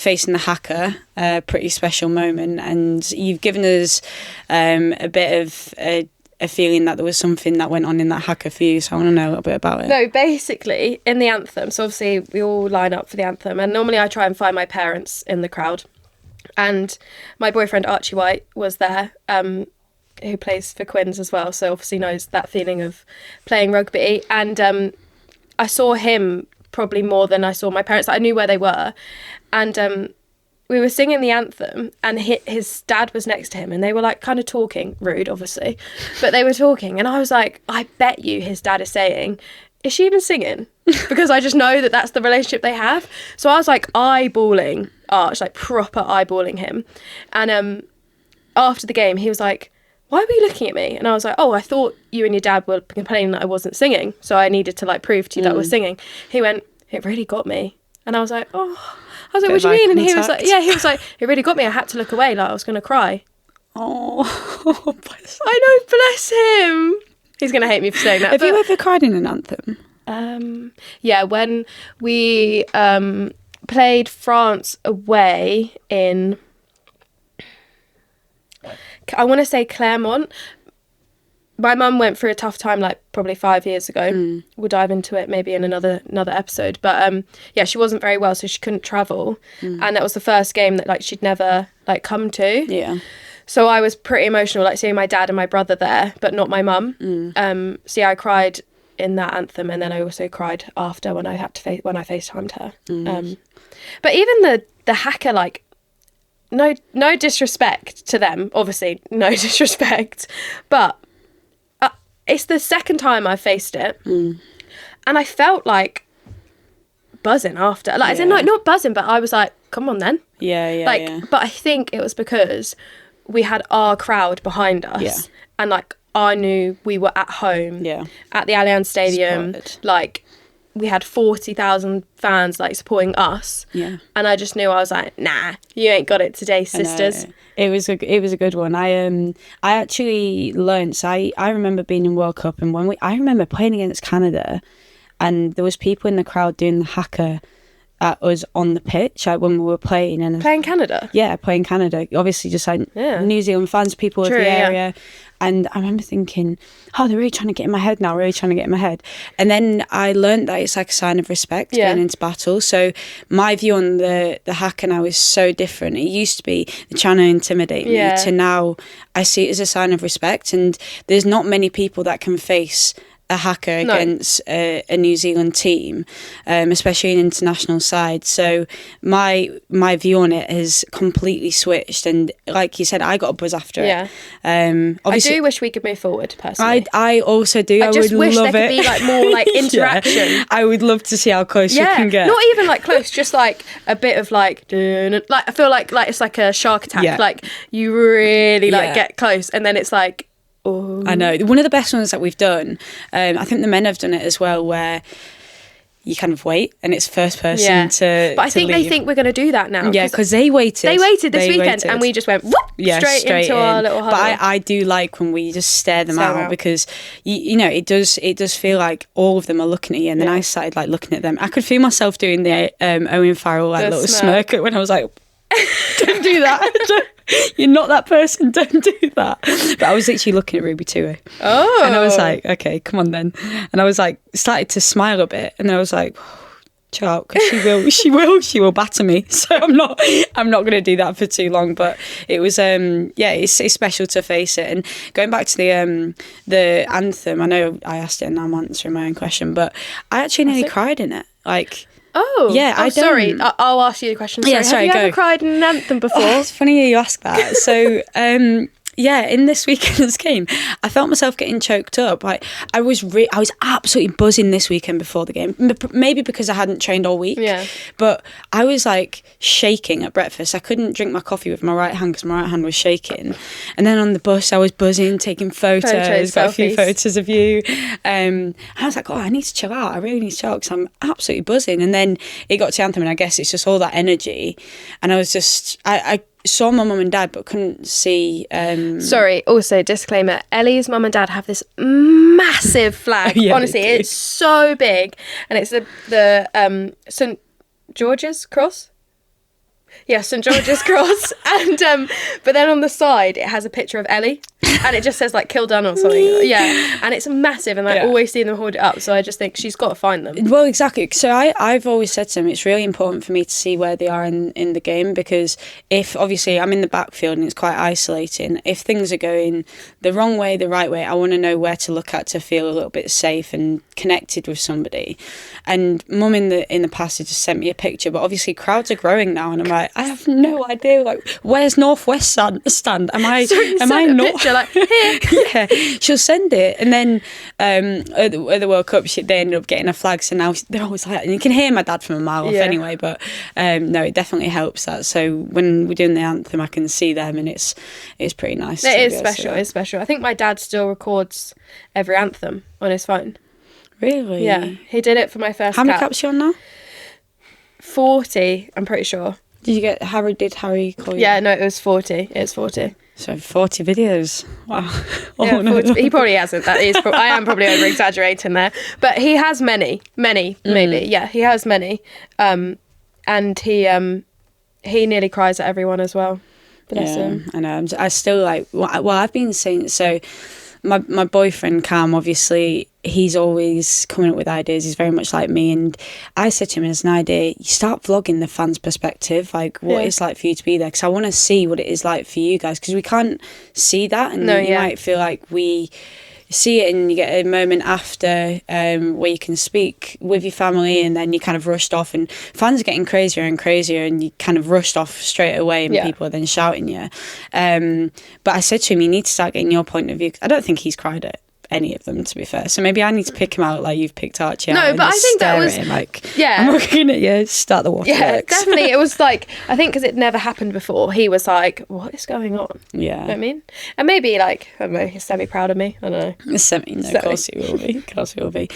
facing the Haka, a pretty special moment, and you've given us a bit of a feeling that there was something that went on in that Haka for you, so I want to know a little bit about it. No, basically, in the anthem, so obviously we all line up for the anthem, and normally I try and find my parents in the crowd, and my boyfriend Archie White was there, who plays for Quins as well, so obviously knows that feeling of playing rugby, and I saw him probably more than I saw my parents. I knew where they were, and we were singing the anthem, and his dad was next to him, and they were like kind of talking, rude obviously, but they were talking, and I was like, I bet you his dad is saying, is she even singing? Because I just know that that's the relationship they have. So I was like eyeballing Arch, like proper eyeballing him, and after the game he was like, why were you looking at me? And I was like, oh, I thought you and your dad were complaining that I wasn't singing, so I needed to like prove to you that I was singing. He went, it really got me. And I was like, oh. I was like, what do you mean? And he was like, it really got me. I had to look away, like I was going to cry. Oh, bless him. I know, bless him. He's going to hate me for saying that. Have you ever cried in an anthem? Yeah, when we played France away in, I want to say Claremont. My mum went through a tough time, like probably 5 years ago. We'll dive into it maybe in another episode. But yeah, she wasn't very well, so she couldn't travel, and that was the first game that like she'd never like come to. Yeah. So I was pretty emotional, like seeing my dad and my brother there, but not my mum. So yeah, I cried in that anthem, and then I also cried after when I when I FaceTimed her. But even the Haka, like, no disrespect to them, obviously, no disrespect, but it's the second time I faced it, and I felt like buzzing after. Like, as in, like, not buzzing, but I was like, come on then. Yeah. But I think it was because we had our crowd behind us, and like I knew we were at home at the Allianz Stadium. Supported. Like, we had 40,000 fans like supporting us, and I just knew, I was like, nah, you ain't got it today, sisters. It was a good one. I actually learnt. So I remember being in World Cup, and I remember playing against Canada, and there was people in the crowd doing the Haka at us on the pitch, like when we were playing. And playing Canada? Yeah, playing Canada. Obviously just like New Zealand fans, people of the area. And I remember thinking, oh, they're really trying to get in my head now, And then I learned that it's like a sign of respect going into battle. So my view on the Haka now is so different. It used to be they're trying to intimidate me, to now I see it as a sign of respect. And there's not many people that can face a Haka against a New Zealand team, especially an international side. So my view on it has completely switched, and like you said, I got a buzz after it. I do wish we could move forward personally. I also do. I just would wish love there could be like more like interaction. I would love to see how close you can get. Not even like close, just like a bit of like I feel like it's like a shark attack. Like you really like get close, and then it's like, oh. I know. One of the best ones that we've done, I think the men have done it as well, where you kind of wait and it's first person to But I think leave. they think we're going to do that now. Yeah, because they waited. This weekend, and we just went whoop, straight into our little huddle. But I do like when we just stare them out, because you know it does feel like all of them are looking at you, and then I started like looking at them. I could feel myself doing the Owen Farrell like little smirk when I was like, don't do that. You're not that person, don't do that. But I was literally looking at Ruby too. Oh. And I was like, okay, come on then. And I was like, started to smile a bit, and then I was like, chill out, because she will batter me. So I'm not going to do that for too long. But it was it's special to face it. And going back to the anthem, I know I asked it and I'm answering my own question, but I actually nearly cried in it. Like, oh, yeah. I don't. Sorry, I'll ask you the question. Sorry. Have you ever cried in an anthem before? Oh, it's funny you ask that. So, in this weekend's game, I felt myself getting choked up. Like I was absolutely buzzing this weekend before the game. Maybe because I hadn't trained all week. Yeah. But I was like shaking at breakfast. I couldn't drink my coffee with my right hand because my right hand was shaking. And then on the bus, I was buzzing, taking photos, got a few photos of you. And I was like, oh, I need to chill out. I really need to chill out because I'm absolutely buzzing. And then it got to anthem, and I guess it's just all that energy. And I was just, I saw my mum and dad but couldn't see. Sorry, also disclaimer, Ellie's mum and dad have this massive flag. Honestly, it's so big, and it's the St George's cross. Yeah, St George's Cross. And but then on the side it has a picture of Ellie, and it just says like Kildunne or something. Yeah, and it's massive, and I always see them hold it up. So I just think she's got to find them. Well, exactly. So I've always said to them, it's really important for me to see where they are in the game, because if obviously I'm in the backfield and it's quite isolating, if things are going the wrong way, the right way, I want to know where to look at to feel a little bit safe and connected with somebody. And Mum in the past had just sent me a picture, but obviously crowds are growing now, and I'm like, I have no idea, like, where's Northwest stand? Am I not? Picture, like, here. Yeah, she'll send it, and then at the World Cup they ended up getting a flag, so now they're always like, and you can hear my dad from a mile off anyway, but no, it definitely helps that. So when we're doing the anthem, I can see them, and it's pretty nice. It is special. It's special. I think my dad still records every anthem on his phone. Really? Yeah, he did it for my first. How many caps are you on now? 40, I'm pretty sure. Did Harry call you? Yeah, no, it was 40. It's 40. So 40 videos. Wow. Yeah, 40, he probably hasn't. I am probably over exaggerating there, but he has many, maybe. Yeah, he has many, and he nearly cries at everyone as well. Bless him. I know. I still like. Well, I've been saying so. My boyfriend Cam, obviously, he's always coming up with ideas. He's very much like me, and I said to him as an idea, you start vlogging the fans' perspective, like what it's like for you to be there, because I want to see what it is like for you guys, because we can't see that, and you might feel like we see it and you get a moment after where you can speak with your family, and then you kind of rushed off, and fans are getting crazier and crazier, and you kind of rushed off straight away, and people are then shouting you. But I said to him, you need to start getting your point of view. I don't think he's cried at any of them, to be fair, so maybe I need to pick him out like you've picked Archie out. No, but I think that was I'm looking at you, start the waterworks. Yeah, definitely. It was like, I think because it never happened before, he was like, what is going on? Yeah, you know what I mean? And maybe like, I don't know, he's semi proud of me. I don't know. Of course he will be.